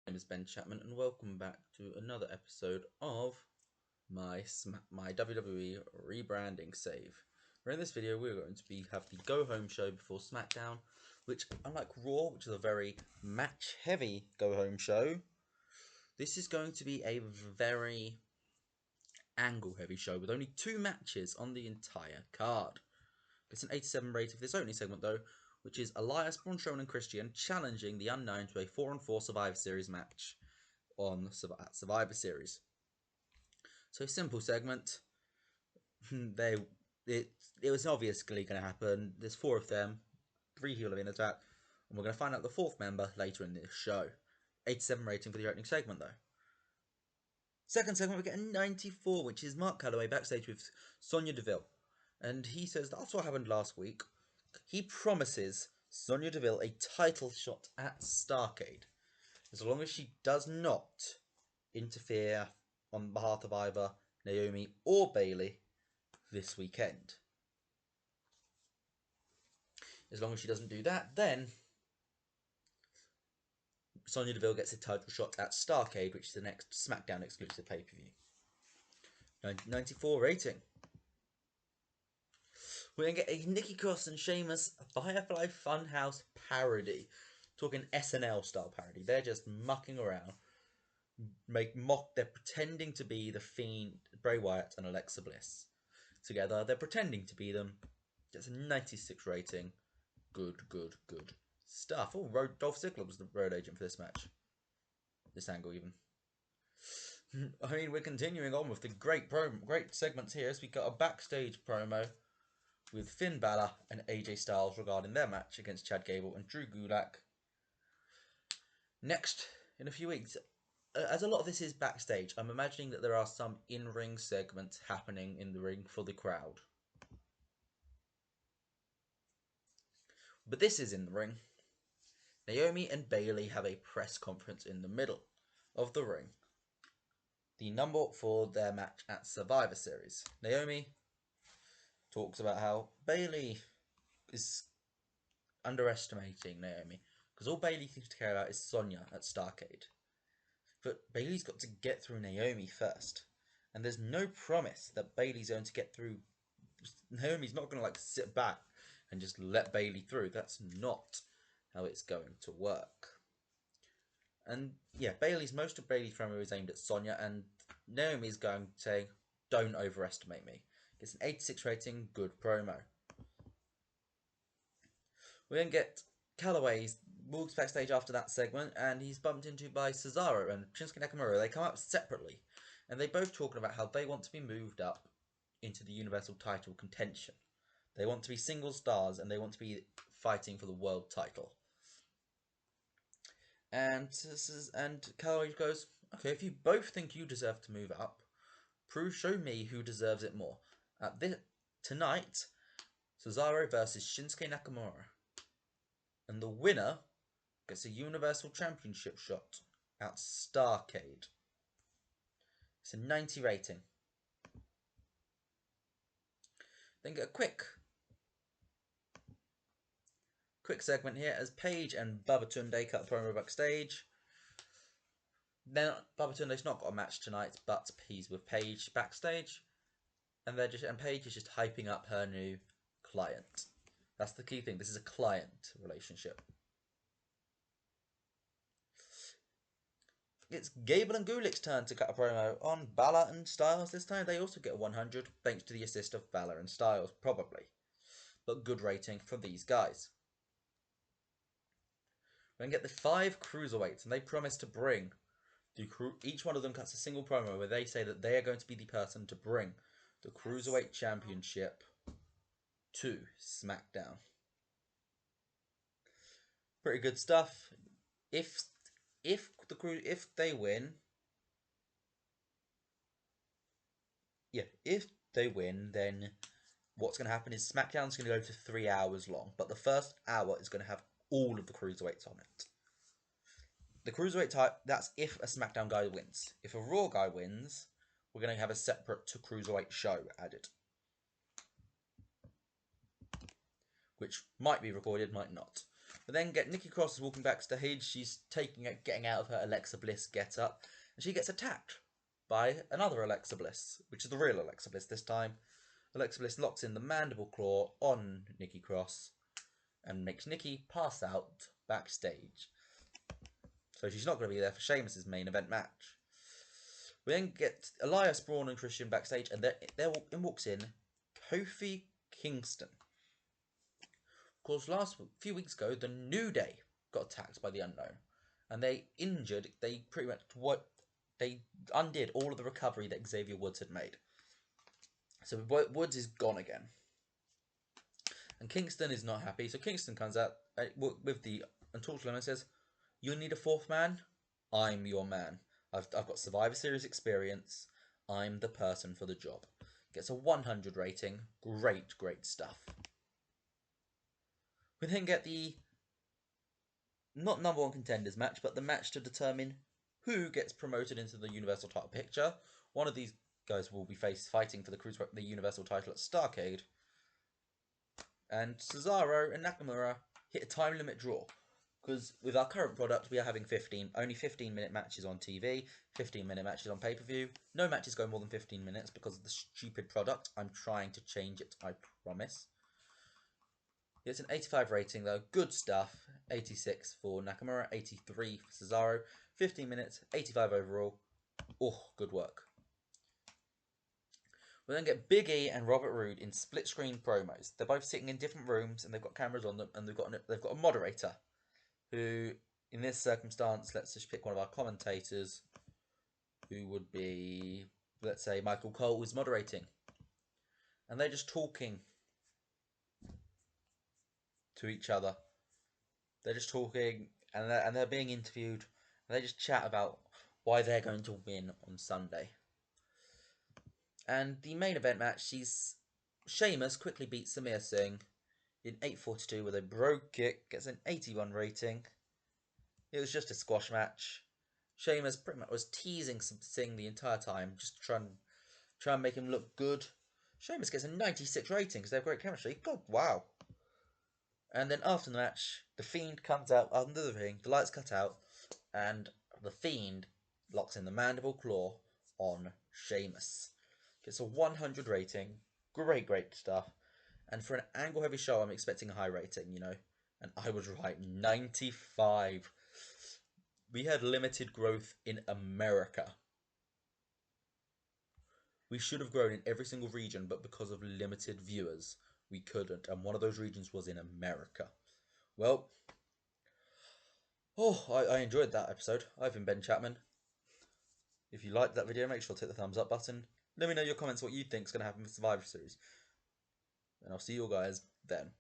My name is Ben Chapman, and welcome back to another episode of my WWE rebranding save. Where in this video we're going to have the go home show before Smackdown, which, unlike Raw, which is a very match heavy go home show, this is going to be a very angle heavy show with only 2 matches on the entire card. It's an 87 rating for this opening segment though, which is Elias, Braun Strowman and Christian challenging the Unknown to a 4-on-4 Survivor Series match at Survivor Series. So simple segment. It was obviously going to happen. There's 4 of them, 3 heel in attack, and we're going to find out the 4th member later in this show. 87 rating for the opening segment though. Second segment, we get a 94, which is Mark Calloway backstage with Sonya Deville. And he says that after what happened last week, he promises Sonya Deville a title shot at Starrcade, as long as she does not interfere on behalf of either Naomi or Bayley this weekend. As long as she doesn't do that, then Sonya Deville gets a title shot at Starrcade, which is the next Smackdown exclusive pay-per-view. 94 rating. We're going to get a Nikki Cross and Sheamus Firefly Funhouse parody. Talking SNL style parody. They're just mucking around. They're pretending to be the Fiend, Bray Wyatt and Alexa Bliss. Together, they're pretending to be them. Gets a 96 rating. Good stuff. Oh, Dolph Ziggler was the road agent for this match. This angle even. I mean, we're continuing on with the great segments here. As we got a backstage promo with Finn Balor and AJ Styles regarding their match against Chad Gable and Drew Gulak. Next, in a few weeks, as a lot of this is backstage, I'm imagining that there are some in-ring segments happening in the ring for the crowd. But this is in the ring. Naomi and Bayley have a press conference in the middle of the ring. The number for their match at Survivor Series. Naomi talks about how Bayley is underestimating Naomi, because all Bayley seems to care about is Sonya at Starrcade. But Bayley's got to get through Naomi first, and there's no promise that Bayley's going to get through. Naomi's not going to sit back and just let Bayley through. That's not how it's going to work. And yeah, most of Bayley's promo is aimed at Sonya, and Naomi's going to say, "Don't overestimate me." Gets an 86 rating, good promo. We're going to get Calloway walks backstage after that segment, and he's bumped into by Cesaro and Shinsuke Nakamura. They come up separately, and they both talking about how they want to be moved up into the Universal title contention. They want to be single stars, and they want to be fighting for the world title. And Calloway goes, "Okay, if you both think you deserve to move up, show me who deserves it more. Tonight, Cesaro versus Shinsuke Nakamura. And the winner gets a Universal Championship shot at Starrcade." It's a 90 rating. Then get a quick segment here as Paige and Babatunde cut a promo backstage. Then Babatunde's not got a match tonight, but he's with Paige backstage, and Paige is just hyping up her new client. That's the key thing. This is a client relationship. It's Gable and Gulak's turn to cut a promo on Balor and Styles. This time they also get a 100 thanks to the assist of Balor and Styles, probably. But good rating for these guys. We're going to get the 5 Cruiserweights, and they promise to bring each one of them cuts a single promo where they say that they are going to be the person to bring the Cruiserweight Championship to Smackdown. Pretty good stuff. If they win, then what's going to happen is SmackDown's going to go to 3 hours long, but the first hour is going to have all of the Cruiserweights on it. The Cruiserweight type, that's if a SmackDown guy wins. If a Raw guy wins, we're going to have a separate Cruiserweight show added, which might be recorded, might not. But then Nikki Cross is walking backstage. She's getting out of her Alexa Bliss get-up, and she gets attacked by another Alexa Bliss, which is the real Alexa Bliss this time. Alexa Bliss locks in the mandible claw on Nikki Cross and makes Nikki pass out backstage. So she's not going to be there for Sheamus' main event match. We then get Elias, Braun, and Christian backstage, and in walks in Kofi Kingston. Of course, few weeks ago, the New Day got attacked by the Unknown, and they pretty much they undid all of the recovery that Xavier Woods had made. So Woods is gone again, and Kingston is not happy. So Kingston comes out with the Untouchable and says, "You need a fourth man? I'm your man. I've got Survivor Series experience. I'm the person for the job." Gets a 100 rating. Great stuff. We then get the not number one contenders match, but the match to determine who gets promoted into the Universal title picture. One of these guys will be fighting for the Universal title at Starrcade. And Cesaro and Nakamura hit a time limit draw. Because with our current product, we are having only 15-minute matches on TV, 15-minute matches on pay-per-view. No matches go more than 15 minutes because of the stupid product. I'm trying to change it, I promise. It's an 85 rating though, good stuff. 86 for Nakamura, 83 for Cesaro, 15 minutes, 85 overall. Oh, good work. We then get Big E and Robert Roode in split screen promos. They're both sitting in different rooms and they've got cameras on them and they've got a moderator who, in this circumstance, let's just pick one of our commentators who would be, let's say, Michael Cole, who's moderating. And they're just talking to each other. They're just talking and they're being interviewed. And they just chat about why they're going to win on Sunday. And the main event match, Sheamus quickly beats Samir Singh in 8:42 with a brogue kick, gets an 81 rating. It was just a squash match. Sheamus pretty much was teasing Singh the entire time, just try and make him look good. Sheamus gets a 96 rating because they have great chemistry. God, wow. And then after the match, the Fiend comes out under the ring, the lights cut out, and the Fiend locks in the mandible claw on Sheamus. Gets a 100 rating. Great stuff. And for an angle-heavy show, I'm expecting a high rating, you know. And I was right, 95. We had limited growth in America. We should have grown in every single region, but because of limited viewers, we couldn't. And one of those regions was in America. Well, I enjoyed that episode. I've been Ben Chapman. If you liked that video, make sure to hit the thumbs up button. Let me know in your comments what you think is going to happen with Survivor Series. And I'll see you all guys then.